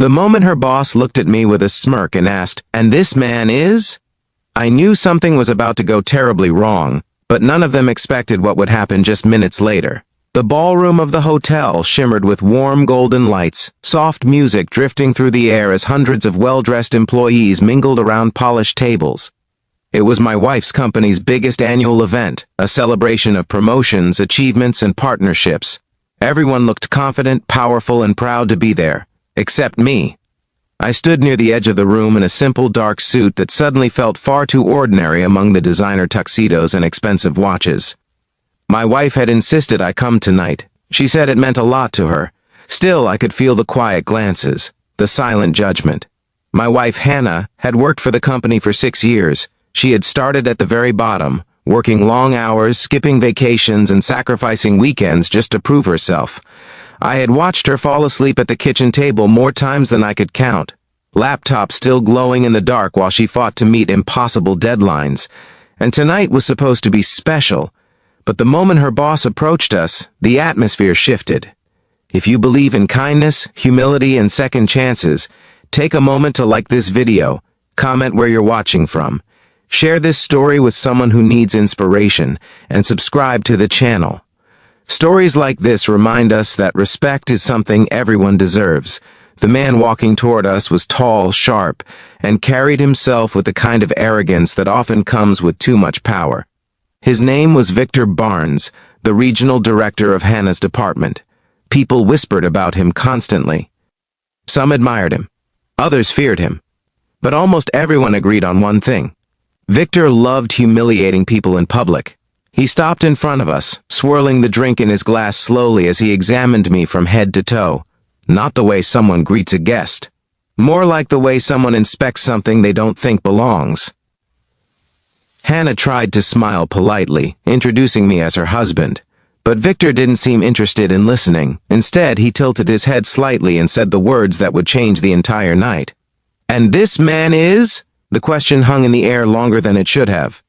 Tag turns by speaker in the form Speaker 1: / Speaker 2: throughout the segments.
Speaker 1: The moment her boss looked at me with a smirk and asked, "And this man is?" I knew something was about to go terribly wrong, but none of them expected what would happen just minutes later. The ballroom of the hotel shimmered with warm golden lights, soft music drifting through the air as hundreds of well-dressed employees mingled around polished tables. It was my wife's company's biggest annual event, a celebration of promotions, achievements, and partnerships. Everyone looked confident, powerful, and proud to be there, except me. I stood near the edge of the room in a simple dark suit that suddenly felt far too ordinary among the designer tuxedos and expensive watches. My wife had insisted I come tonight. She said it meant a lot to her. Still, I could feel the quiet glances, the silent judgment. My wife, Hannah, had worked for the company for 6 years. She had started at the very bottom, working long hours, skipping vacations, and sacrificing weekends just to prove herself. I had watched her fall asleep at the kitchen table more times than I could count, laptop still glowing in the dark while she fought to meet impossible deadlines. And tonight was supposed to be special. But the moment her boss approached us, the atmosphere shifted. If you believe in kindness, humility, and second chances, take a moment to like this video, comment where you're watching from, share this story with someone who needs inspiration, and subscribe to the channel. Stories like this remind us that respect is something everyone deserves. The man walking toward us was tall, sharp, and carried himself with the kind of arrogance that often comes with too much power. His name was Victor Barnes, the regional director of Hannah's department. People whispered about him constantly. Some admired him. Others feared him. But almost everyone agreed on one thing. Victor loved humiliating people in public. He stopped in front of us, swirling the drink in his glass slowly as he examined me from head to toe. Not the way someone greets a guest. More like the way someone inspects something they don't think belongs. Hannah tried to smile politely, introducing me as her husband. But Victor didn't seem interested in listening. Instead, he tilted his head slightly and said the words that would change the entire night. "And this man is?" The question hung in the air longer than it should have.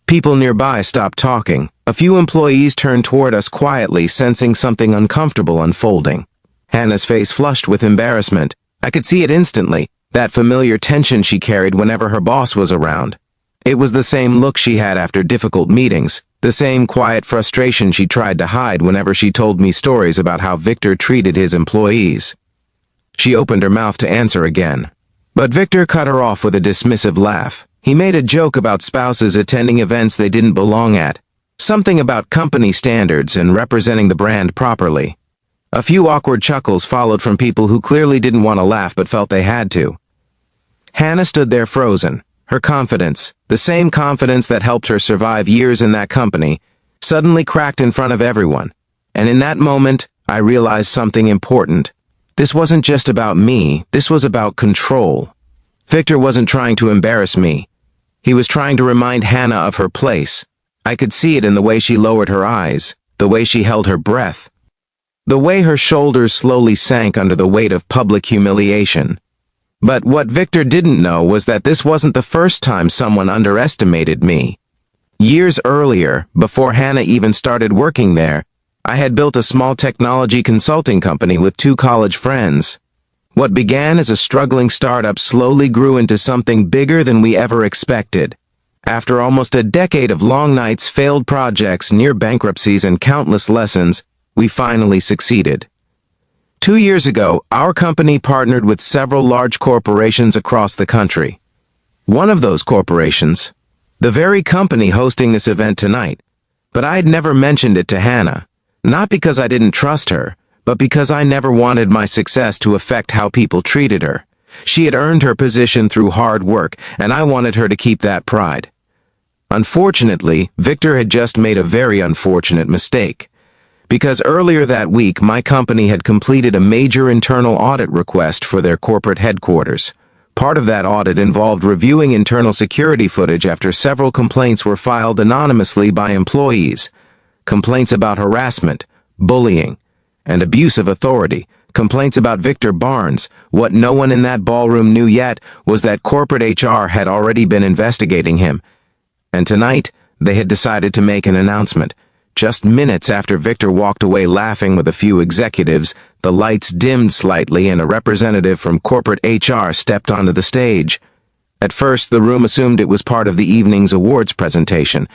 Speaker 1: People nearby stopped talking. A few employees turned toward us quietly, sensing something uncomfortable unfolding. Hannah's face flushed with embarrassment. I could see it instantly, that familiar tension she carried whenever her boss was around. It was the same look she had after difficult meetings, the same quiet frustration she tried to hide whenever she told me stories about how Victor treated his employees. She opened her mouth to answer again. But Victor cut her off with a dismissive laugh. He made a joke about spouses attending events they didn't belong at. Something about company standards and representing the brand properly. A few awkward chuckles followed from people who clearly didn't want to laugh but felt they had to. Hannah stood there frozen. Her confidence, the same confidence that helped her survive years in that company, suddenly cracked in front of everyone. And in that moment, I realized something important. This wasn't just about me, this was about control. Victor wasn't trying to embarrass me. He was trying to remind Hannah of her place. I could see it in the way she lowered her eyes, the way she held her breath, the way her shoulders slowly sank under the weight of public humiliation. But what Victor didn't know was that this wasn't the first time someone underestimated me. Years earlier, before Hannah even started working there, I had built a small technology consulting company with 2 college friends. What began as a struggling startup slowly grew into something bigger than we ever expected. After almost a decade of long nights, failed projects, near bankruptcies, and countless lessons, we finally succeeded. 2 years ago, our company partnered with several large corporations across the country. One of those corporations, the very company hosting this event tonight, but I had never mentioned it to Hannah, not because I didn't trust her, but because I never wanted my success to affect how people treated her. She had earned her position through hard work, and I wanted her to keep that pride. Unfortunately, Victor had just made a very unfortunate mistake. Because earlier that week, my company had completed a major internal audit request for their corporate headquarters. Part of that audit involved reviewing internal security footage after several complaints were filed anonymously by employees. Complaints about harassment, bullying, and abuse of authority. Complaints about Victor Barnes. What no one in that ballroom knew yet was that corporate HR had already been investigating him. And tonight, they had decided to make an announcement. Just minutes after Victor walked away laughing with a few executives, the lights dimmed slightly and a representative from corporate HR stepped onto the stage. At first, the room assumed it was part of the evening's awards presentation,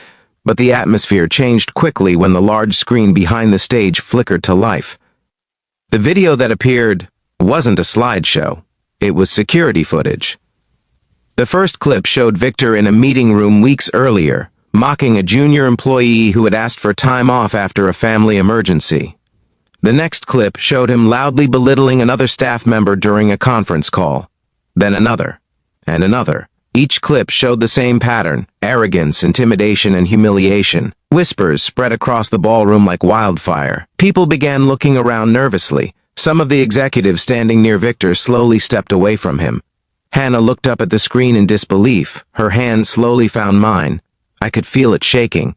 Speaker 1: but the atmosphere changed quickly when the large screen behind the stage flickered to life. The video that appeared wasn't a slideshow. It was security footage. The first clip showed Victor in a meeting room weeks earlier, mocking a junior employee who had asked for time off after a family emergency. The next clip showed him loudly belittling another staff member during a conference call. Then another, and another. Each clip showed the same pattern: arrogance, intimidation, and humiliation. Whispers spread across the ballroom like wildfire. People began looking around nervously. Some of the executives standing near Victor slowly stepped away from him. Hannah looked up at the screen in disbelief. Her hand slowly found mine. I could feel it shaking.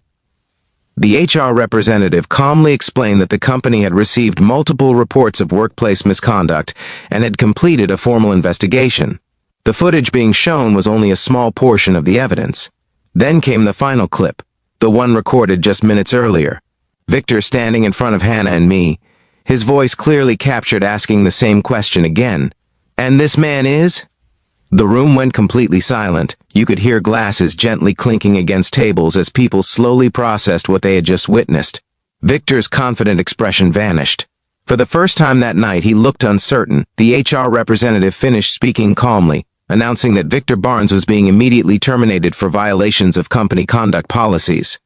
Speaker 1: The HR representative calmly explained that the company had received multiple reports of workplace misconduct and had completed a formal investigation. The footage being shown was only a small portion of the evidence. Then came the final clip, the one recorded just minutes earlier. Victor standing in front of Hannah and me, his voice clearly captured asking the same question again. "And this man is?" The room went completely silent. You could hear glasses gently clinking against tables as people slowly processed what they had just witnessed. Victor's confident expression vanished. For the first time that night, he looked uncertain. The HR representative finished speaking calmly, announcing that Victor Barnes was being immediately terminated for violations of company conduct policies.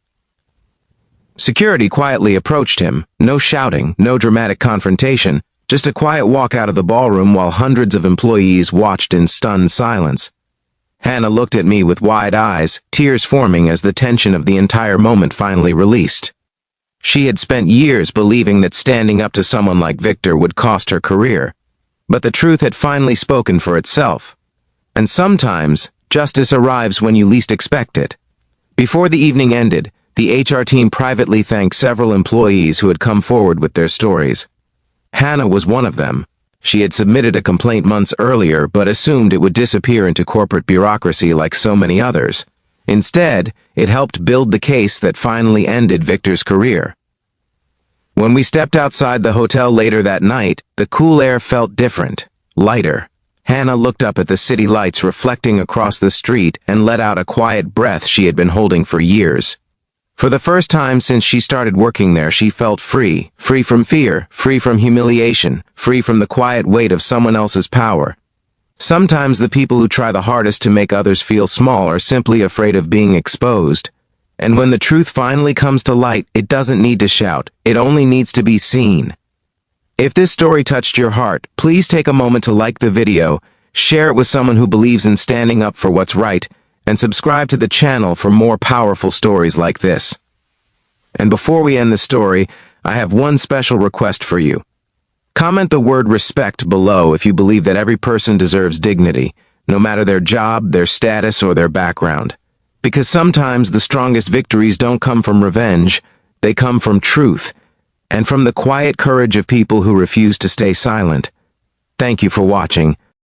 Speaker 1: Security quietly approached him. No shouting, no dramatic confrontation, just a quiet walk out of the ballroom while hundreds of employees watched in stunned silence. Hannah looked at me with wide eyes, tears forming as the tension of the entire moment finally released. She had spent years believing that standing up to someone like Victor would cost her career, but the truth had finally spoken for itself. And sometimes, justice arrives when you least expect it. Before the evening ended, the HR team privately thanked several employees who had come forward with their stories. Hannah was one of them. She had submitted a complaint months earlier but assumed it would disappear into corporate bureaucracy like so many others. Instead, it helped build the case that finally ended Victor's career. When we stepped outside the hotel later that night, the cool air felt different, lighter. Hannah looked up at the city lights reflecting across the street and let out a quiet breath she had been holding for years. For the first time since she started working there, she felt free. Free from fear, free from humiliation, free from the quiet weight of someone else's power. Sometimes the people who try the hardest to make others feel small are simply afraid of being exposed. And when the truth finally comes to light, it doesn't need to shout. It only needs to be seen. If this story touched your heart, please take a moment to like the video, share it with someone who believes in standing up for what's right, and subscribe to the channel for more powerful stories like this. And before we end the story, I have one special request for you. Comment the word respect below if you believe that every person deserves dignity, no matter their job, their status, or their background. Because sometimes the strongest victories don't come from revenge, they come from truth, and from the quiet courage of people who refuse to stay silent. Thank you for watching,